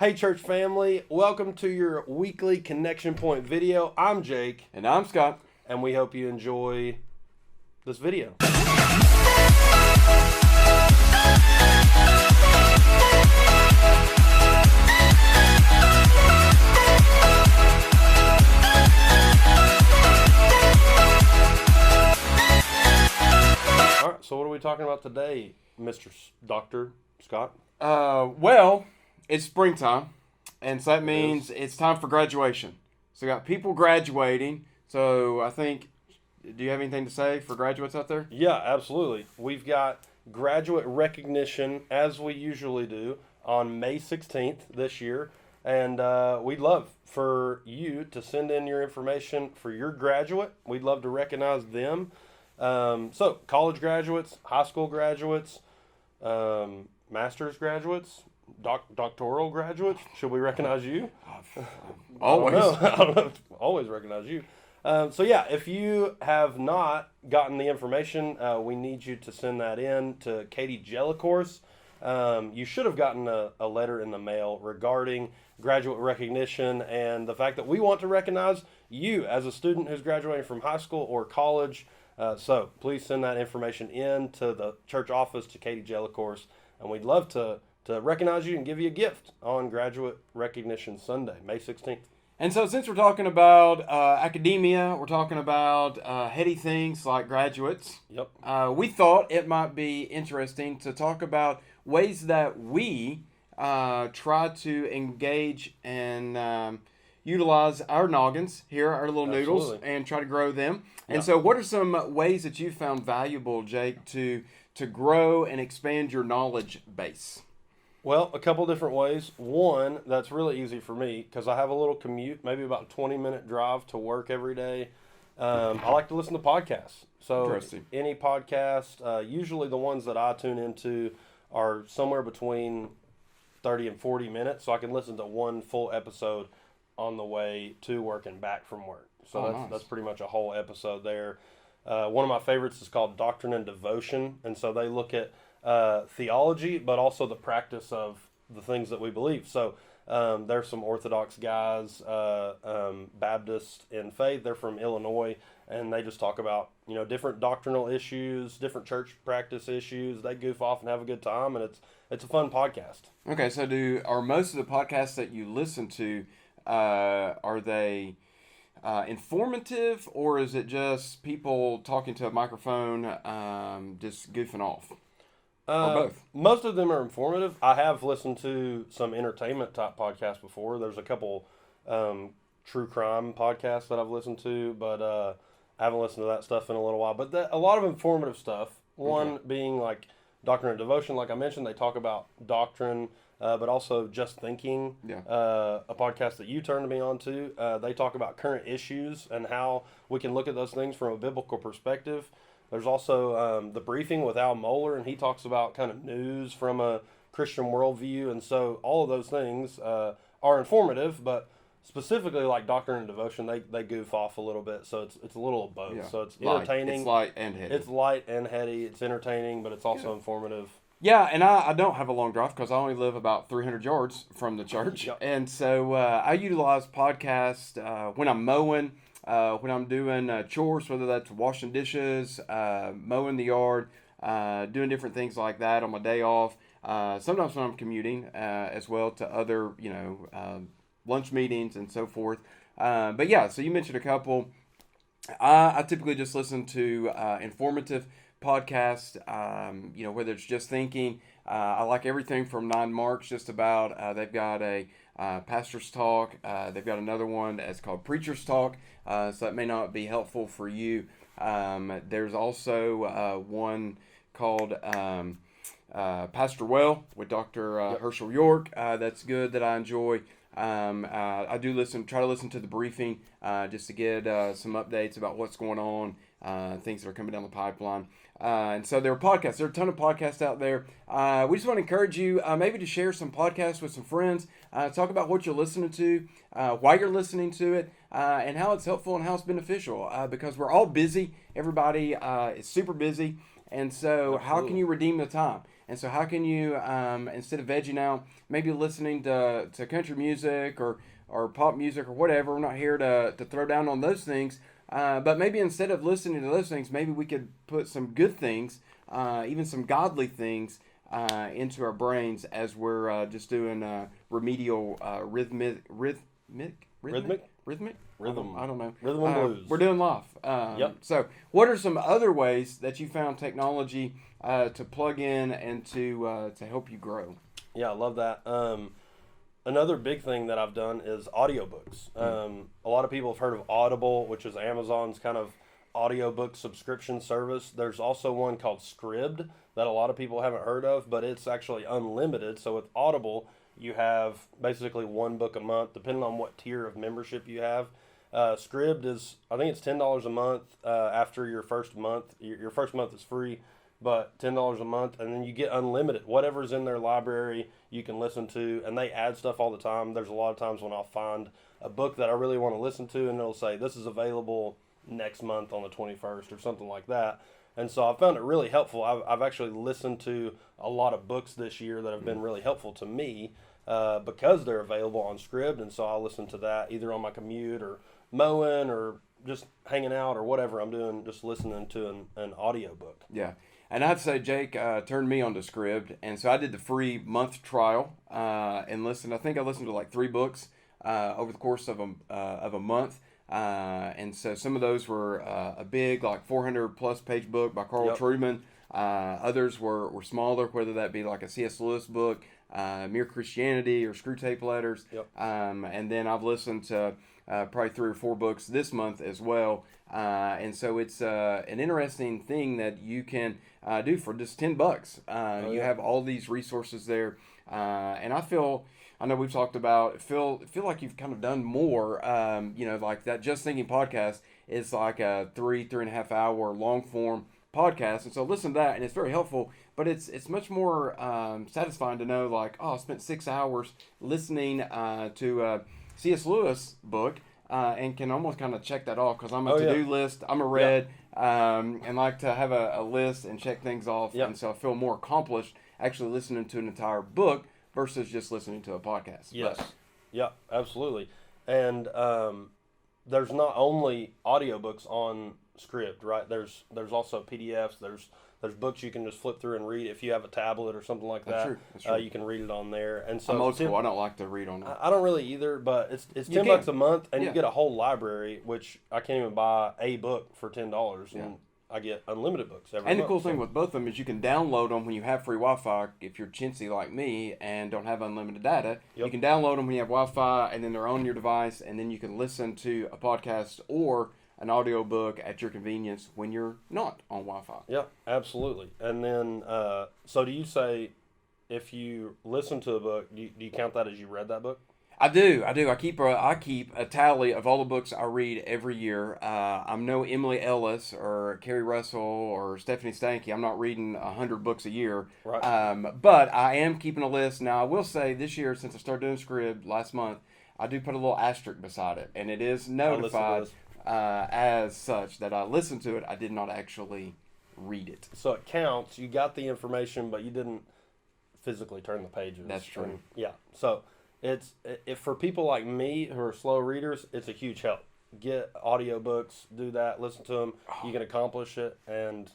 Hey church family, welcome to your weekly Connection Point video. I'm Jake. And I'm Scott. And we hope you enjoy this video. Alright, so what are we talking about today, Dr. Scott? Well, it's springtime, and so that means it's time for graduation. So we got people graduating. So I think, do you have anything to say for graduates out there? Yeah, absolutely. We've got graduate recognition, as we usually do, on May 16th this year. And we'd love for you to send in your information for your graduate. We'd love to recognize them. So college graduates, high school graduates, master's graduates, doctoral graduates. Should we recognize you? Always. I don't know. Always recognize you. So yeah, if you have not gotten the information, we need you to send that in to Katie Jellicourse. You should have gotten a letter in the mail regarding graduate recognition and the fact that we want to recognize you as a student who's graduating from high school or college. So please send that information in to the church office to Katie Jellicourse, and we'd love to recognize you and give you a gift on Graduate Recognition Sunday, May 16th. And so since we're talking about academia, we're talking about heady things like graduates. Yep. We thought it might be interesting to talk about ways that we try to engage and utilize our noggins here, our little noodles, and try to grow them. And so what are some ways that you found valuable, Jake, to grow and expand your knowledge base? Well, a couple different ways. One, that's really easy for me because I have a little commute, maybe about a 20-minute drive to work every day. I like to listen to podcasts. So any podcast, usually the ones that I tune into are somewhere between 30 and 40 minutes, so I can listen to one full episode on the way to work and back from work. So that's pretty much a whole episode there. One of my favorites is called Doctrine and Devotion, and so they look at theology, but also the practice of the things that we believe. So there's some Orthodox guys, Baptist in faith. They're from Illinois, and they just talk about different doctrinal issues, different church practice issues. They goof off and have a good time, and it's a fun podcast. Okay, so are most of the podcasts that you listen to are they informative, or is it just people talking to a microphone, just goofing off? Or both? Most of them are informative. I have listened to some entertainment type podcasts before. There's a couple true crime podcasts that I've listened to, but I haven't listened to that stuff in a little while. But a lot of informative stuff. One being like Doctrine and Devotion, like I mentioned, they talk about doctrine, but also Just Thinking, a podcast that you turned me on to. They talk about current issues and how we can look at those things from a biblical perspective. There's also The Briefing with Mohler, and he talks about kind of news from a Christian worldview. And so all of those things are informative, but specifically like Doctrine and Devotion, they goof off a little bit. So it's a little of both. Yeah. So it's entertaining. It's light and heady. It's light and heady. It's entertaining, but it's also informative. Yeah, and I don't have a long drive because I only live about 300 yards from the church. Yep. And so I utilize podcasts when I'm mowing, when I'm doing chores, whether that's washing dishes, mowing the yard, doing different things like that on my day off. Sometimes when I'm commuting as well to other, lunch meetings and so forth. But yeah, so you mentioned a couple. I typically just listen to informative podcasts, whether it's Just Thinking. I like everything from 9 Marks, just about. They've got a Pastor's Talk. They've got another one that's called Preacher's Talk, so that may not be helpful for you. There's also one called Pastor Well with Dr. Herschel York. That's good, that I enjoy. I do try to listen to The Briefing just to get some updates about what's going on, things that are coming down the pipeline. And so there are podcasts. There are a ton of podcasts out there. We just want to encourage you maybe to share some podcasts with some friends. Talk about what you're listening to, why you're listening to it, and how it's helpful and how it's beneficial. Because we're all busy. Everybody is super busy. And so how can you redeem the time? And so how can you, instead of vegging out, maybe listening to country music or pop music or whatever, we're not here to throw down on those things, but maybe instead of listening to those things, maybe we could put some good things, even some godly things, into our brains as we're just doing remedial rhythmic. Rhythm. I don't know. Rhythm and blues. We're doing live. Yep. So, what are some other ways that you found technology to plug in and to help you grow? Yeah, I love that. Another big thing that I've done is audiobooks. A lot of people have heard of Audible, which is Amazon's kind of audiobook subscription service. There's also one called Scribd that a lot of people haven't heard of, but it's actually unlimited. So with Audible, you have basically one book a month, depending on what tier of membership you have. Scribd is, I think it's $10 a month after your first month. Your first month is free, but $10 a month, and then you get unlimited. Whatever's in their library, you can listen to, and they add stuff all the time. There's a lot of times when I'll find a book that I really want to listen to, and it'll say, this is available next month on the 21st or something like that. And so I found it really helpful. I've actually listened to a lot of books this year that have been really helpful to me because they're available on Scribd, and so I'll listen to that either on my commute or mowing or just hanging out or whatever I'm doing, just listening to an audiobook. Yeah. And I'd say Jake turned me on to Scribd, and so I did the free month trial and listened. I think I listened to like 3 books over the course of a month. And so some of those were a big, like 400 plus page book by Carl Trueman. Others were smaller, whether that be like a C.S. Lewis book, Mere Christianity, or Screw Tape Letters. And then I've listened to probably 3 or 4 books this month as well. And so it's an interesting thing that you can do for just $10. You have all these resources there. And I know we've talked about, feel like you've kind of done more, like that Just Thinking podcast is like a 3.5 hour long form podcast. And so listen to that, and it's very helpful, but it's much more satisfying to know, like, I spent 6 hours listening to a C.S. Lewis book, and can almost kind of check that off, because I'm a to-do list, I'm a red, and like to have a list and check things off. And so I feel more accomplished actually listening to an entire book versus just listening to a podcast. Yes. Yeah, absolutely. And there's not only audiobooks on Scribd, right? There's also PDFs. There's books you can just flip through and read. If you have a tablet or something like that, That's true. You can read it on there. And so I'm old school. I don't like to read on it. I don't really either, but it's $10 a month, and you get a whole library, which I can't even buy a book for $10, and I get unlimited books every month. And the cool thing with both of them is you can download them when you have free Wi-Fi. If you're chintzy like me and don't have unlimited data, you can download them when you have Wi-Fi, and then they're on your device, and then you can listen to a podcast or an audiobook at your convenience when you're not on Wi-Fi. Yeah, absolutely. And then, so do you say if you listen to a book, do you count that as you read that book? I do. I keep a tally of all the books I read every year. I'm no Emily Ellis or Carrie Russell or Stephanie Stanky. I'm not reading 100 books a year. Right. But I am keeping a list. Now, I will say this year, since I started doing Scribd last month, I do put a little asterisk beside it, and it is notified as such that I listened to it. I did not actually read it. So it counts. You got the information, but you didn't physically turn the pages. That's true. Yeah. So if for people like me who are slow readers, it's a huge help. Get audiobooks, do that, listen to them. You can accomplish it, and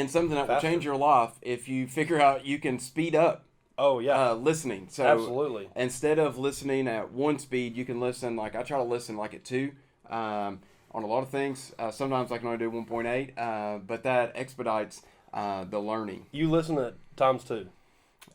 something that will change your life if you figure out you can speed up. Listening. So absolutely. Instead of listening at 1 speed, you can listen, like I try to listen like at 2. On a lot of things. Sometimes I can only do 1.8, but that expedites the learning. You listen at times 2?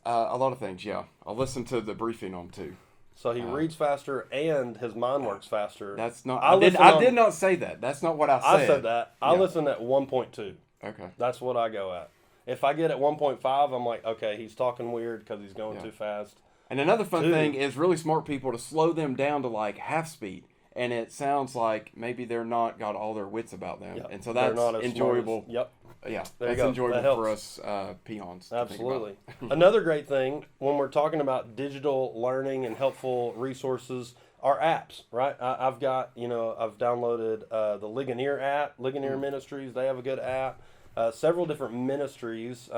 A lot of things, yeah. I'll listen to the briefing on 2. So he reads faster and his mind works faster. That's not. I did not say that. That's not what I said. I said that. I listen at 1.2. Okay. That's what I go at. If I get at 1.5, I'm like, okay, he's talking weird because he's going too fast. And another fun thing is really smart people to slow them down to like half speed. And it sounds like maybe they're not got all their wits about them. Yep. And so that's enjoyable. Yep. Yeah, that's enjoyable for us peons. Absolutely. Another great thing when we're talking about digital learning and helpful resources are apps, right? I've got, I've downloaded the Ligonier app, Ligonier Ministries. They have a good app. several different ministries.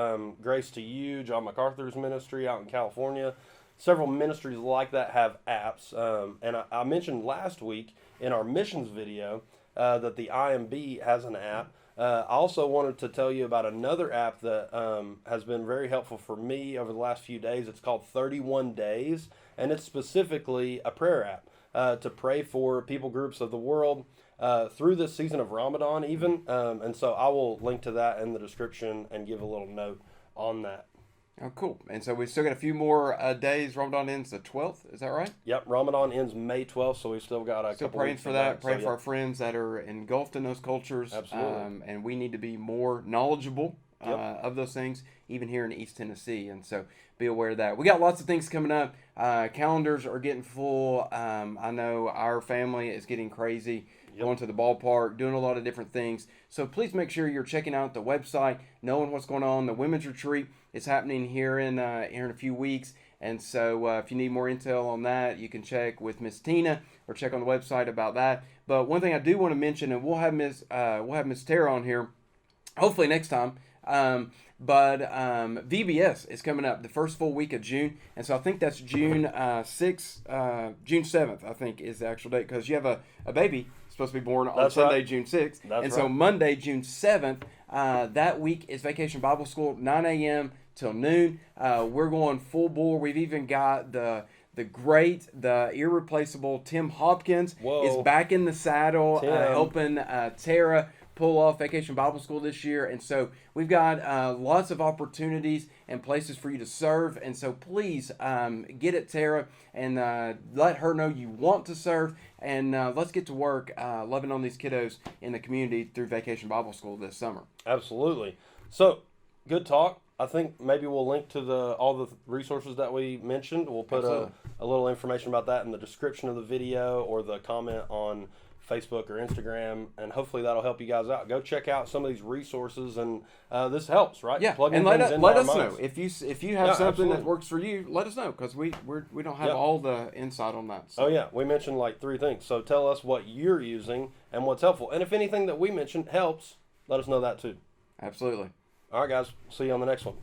Grace to You, John MacArthur's ministry out in California. Several ministries like that have apps. And I mentioned last week in our missions video that the IMB has an app. I also wanted to tell you about another app that has been very helpful for me over the last few days. It's called 31 Days, and it's specifically a prayer app to pray for people groups of the world through this season of Ramadan even. And so I will link to that in the description and give a little note on that. Oh, cool. And so we've still got a few more days. Ramadan ends the 12th. Is that right? Yep. Ramadan ends May 12th, so we've still got a couple praying weeks for that. Praying for our friends that are engulfed in those cultures. Absolutely. And we need to be more knowledgeable of those things, even here in East Tennessee. And so be aware of that. We got lots of things coming up. Calendars are getting full. I know our family is getting crazy. Going to the ballpark, doing a lot of different things. So please make sure you're checking out the website, knowing what's going on. The women's retreat is happening here in a few weeks. And so if you need more intel on that, you can check with Miss Tina or check on the website about that. But one thing I do want to mention, and we'll have Miss Tara on here, hopefully next time. But VBS is coming up the first full week of June, and so I think that's June 6th, June 7th, I think is the actual date, because you have a baby supposed to be born on Sunday, June 6th. So Monday, June 7th, that week is Vacation Bible School, 9 a.m. till noon. We're going full bore. We've even got the irreplaceable Tim Hopkins is back in the saddle, helping Tara pull off Vacation Bible School this year. And so we've got lots of opportunities and places for you to serve. And so please get at Tara and let her know you want to serve. And let's get to work loving on these kiddos in the community through Vacation Bible School this summer. Absolutely. So, good talk. I think maybe we'll link to all the resources that we mentioned. We'll put a little information about that in the description of the video or the comment on Facebook or Instagram, and hopefully that'll help you guys out. Go check out some of these resources, and this helps, right? Yeah, plugging and let us know if you have something that works for you. Let us know, because we don't have all the insight on that. So. Oh yeah, we mentioned like 3 things. So tell us what you're using and what's helpful, and if anything that we mentioned helps, let us know that too. Absolutely. All right, guys. See you on the next one.